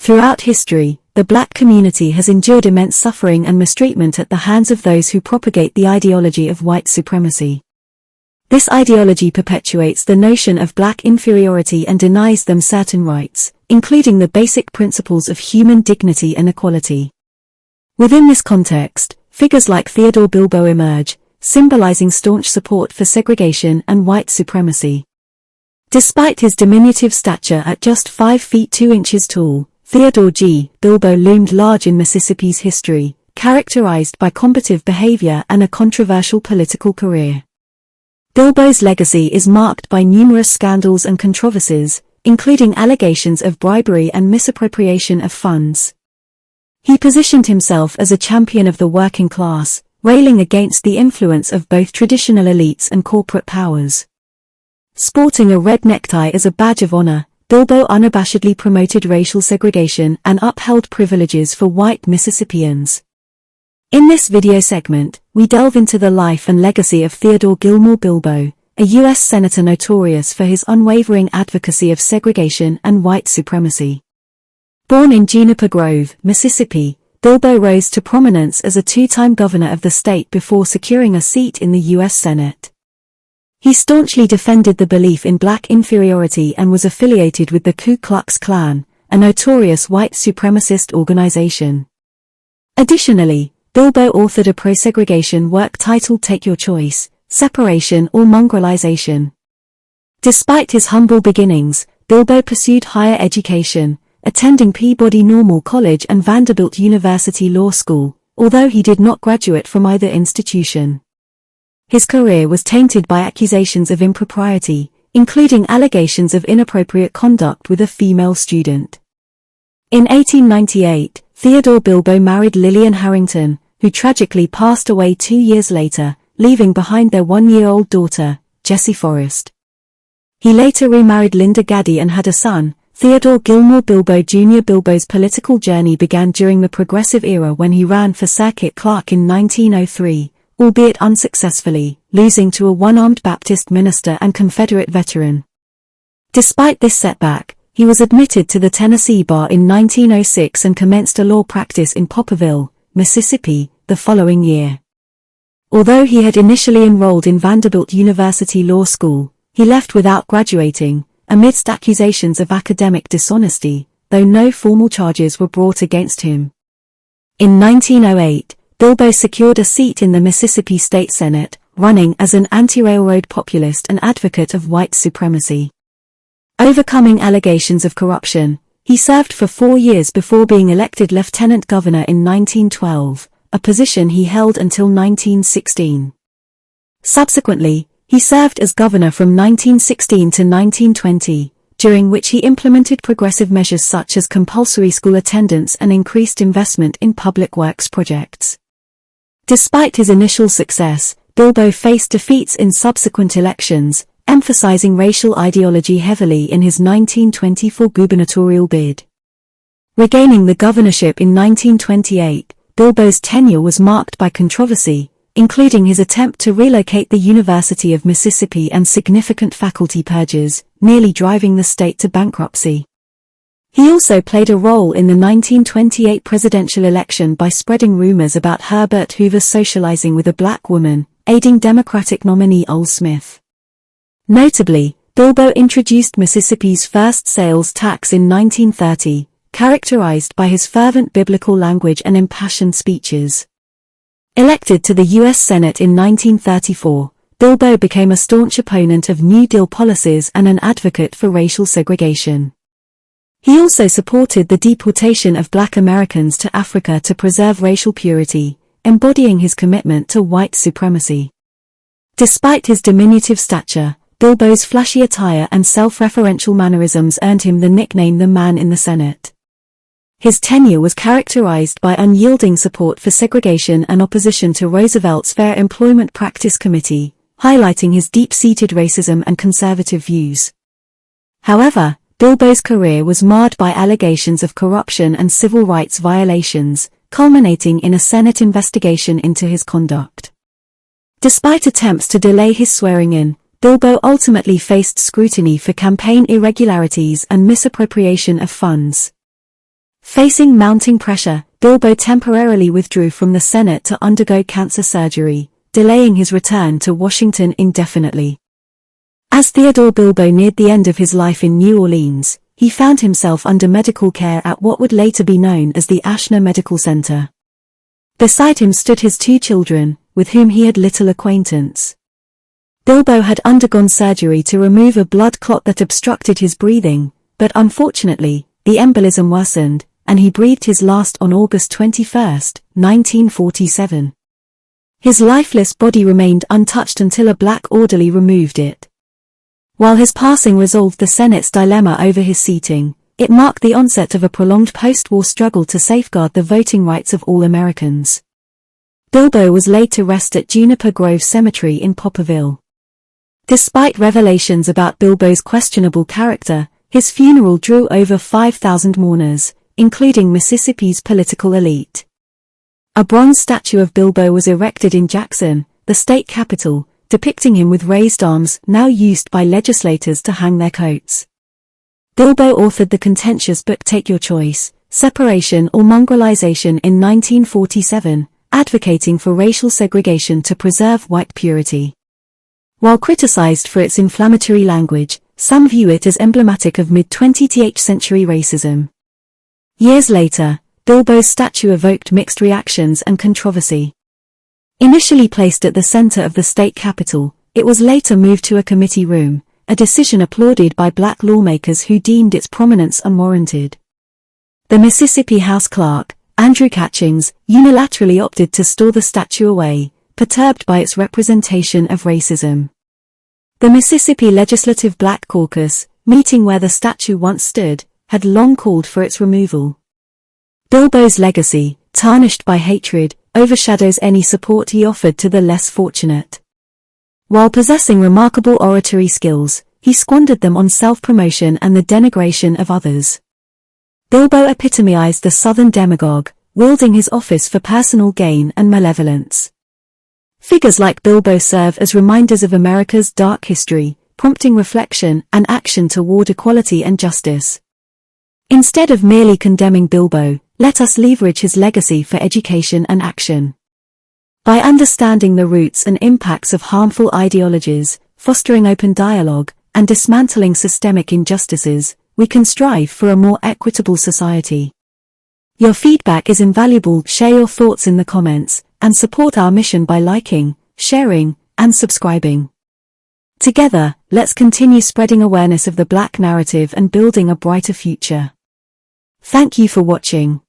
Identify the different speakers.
Speaker 1: Throughout history, the black community has endured immense suffering and mistreatment at the hands of those who propagate the ideology of white supremacy. This ideology perpetuates the notion of black inferiority and denies them certain rights, including the basic principles of human dignity and equality. Within this context, figures like Theodore Bilbo emerge, symbolizing staunch support for segregation and white supremacy. Despite his diminutive stature at just 5 feet 2 inches tall, Theodore G. Bilbo loomed large in Mississippi's history, characterized by combative behavior and a controversial political career. Bilbo's legacy is marked by numerous scandals and controversies, including allegations of bribery and misappropriation of funds. He positioned himself as a champion of the working class, railing against the influence of both traditional elites and corporate powers. Sporting a red necktie as a badge of honor, Bilbo unabashedly promoted racial segregation and upheld privileges for white Mississippians. In this video segment, we delve into the life and legacy of Theodore Gilmore Bilbo, a U.S. Senator notorious for his unwavering advocacy of segregation and white supremacy. Born in Juniper Grove, Mississippi, Bilbo rose to prominence as a 2-time governor of the state before securing a seat in the U.S. Senate. He staunchly defended the belief in black inferiority and was affiliated with the Ku Klux Klan, a notorious white supremacist organization. Additionally, Bilbo authored a pro-segregation work titled Take Your Choice, Separation or Mongrelization. Despite his humble beginnings, Bilbo pursued higher education, attending Peabody Normal College and Vanderbilt University Law School, although he did not graduate from either institution. His career was tainted by accusations of impropriety, including allegations of inappropriate conduct with a female student. In 1898, Theodore Bilbo married Lillian Harrington, who tragically passed away 2 years later, leaving behind their 1-year-old daughter, Jessie Forrest. He later remarried Linda Gaddy and had a son, Theodore Gilmore Bilbo Jr. Bilbo's political journey began during the Progressive Era when he ran for circuit clerk in 1903. Albeit unsuccessfully, losing to a one-armed Baptist minister and Confederate veteran. Despite this setback, he was admitted to the Tennessee bar in 1906 and commenced a law practice in Poplarville, Mississippi, the following year. Although he had initially enrolled in Vanderbilt University Law School, he left without graduating, amidst accusations of academic dishonesty, though no formal charges were brought against him. In 1908, Bilbo secured a seat in the Mississippi State Senate, running as an anti-railroad populist and advocate of white supremacy. Overcoming allegations of corruption, he served for 4 years before being elected lieutenant governor in 1912, a position he held until 1916. Subsequently, he served as governor from 1916 to 1920, during which he implemented progressive measures such as compulsory school attendance and increased investment in public works projects. Despite his initial success, Bilbo faced defeats in subsequent elections, emphasizing racial ideology heavily in his 1924 gubernatorial bid. Regaining the governorship in 1928, Bilbo's tenure was marked by controversy, including his attempt to relocate the University of Mississippi and significant faculty purges, nearly driving the state to bankruptcy. He also played a role in the 1928 presidential election by spreading rumors about Herbert Hoover socializing with a black woman, aiding Democratic nominee Ol Smith. Notably, Bilbo introduced Mississippi's first sales tax in 1930, characterized by his fervent biblical language and impassioned speeches. Elected to the U.S. Senate in 1934, Bilbo became a staunch opponent of New Deal policies and an advocate for racial segregation. He also supported the deportation of black Americans to Africa to preserve racial purity, embodying his commitment to white supremacy. Despite his diminutive stature, Bilbo's flashy attire and self-referential mannerisms earned him the nickname the Man in the Senate. His tenure was characterized by unyielding support for segregation and opposition to Roosevelt's Fair Employment Practice Committee, highlighting his deep-seated racism and conservative views. However, Bilbo's career was marred by allegations of corruption and civil rights violations, culminating in a Senate investigation into his conduct. Despite attempts to delay his swearing-in, Bilbo ultimately faced scrutiny for campaign irregularities and misappropriation of funds. Facing mounting pressure, Bilbo temporarily withdrew from the Senate to undergo cancer surgery, delaying his return to Washington indefinitely. As Theodore Bilbo neared the end of his life in New Orleans, he found himself under medical care at what would later be known as the Ashna Medical Center. Beside him stood his 2 children, with whom he had little acquaintance. Bilbo had undergone surgery to remove a blood clot that obstructed his breathing, but unfortunately, the embolism worsened, and he breathed his last on August 21, 1947. His lifeless body remained untouched until a black orderly removed it. While his passing resolved the Senate's dilemma over his seating, it marked the onset of a prolonged post-war struggle to safeguard the voting rights of all Americans. Bilbo was laid to rest at Juniper Grove Cemetery in Poplarville. Despite revelations about Bilbo's questionable character, his funeral drew over 5,000 mourners, including Mississippi's political elite. A bronze statue of Bilbo was erected in Jackson, the state capital, depicting him with raised arms, now used by legislators to hang their coats. Bilbo authored the contentious book Take Your Choice, Separation or Mongrelization in 1947, advocating for racial segregation to preserve white purity. While criticized for its inflammatory language, some view it as emblematic of mid-20th century racism. Years later, Bilbo's statue evoked mixed reactions and controversy. Initially placed at the center of the state capitol, it was later moved to a committee room, a decision applauded by black lawmakers who deemed its prominence unwarranted. The Mississippi House Clerk, Andrew Catchings, unilaterally opted to store the statue away, perturbed by its representation of racism. The Mississippi Legislative Black Caucus, meeting where the statue once stood, had long called for its removal. Bilbo's legacy, tarnished by hatred, overshadows any support he offered to the less fortunate. While possessing remarkable oratory skills, he squandered them on self-promotion and the denigration of others. Bilbo epitomized the Southern demagogue, wielding his office for personal gain and malevolence. Figures like Bilbo serve as reminders of America's dark history, prompting reflection and action toward equality and justice. Instead of merely condemning Bilbo, let us leverage his legacy for education and action. By understanding the roots and impacts of harmful ideologies, fostering open dialogue, and dismantling systemic injustices, we can strive for a more equitable society. Your feedback is invaluable. Share your thoughts in the comments, and support our mission by liking, sharing, and subscribing. Together, let's continue spreading awareness of the Black narrative and building a brighter future. Thank you for watching.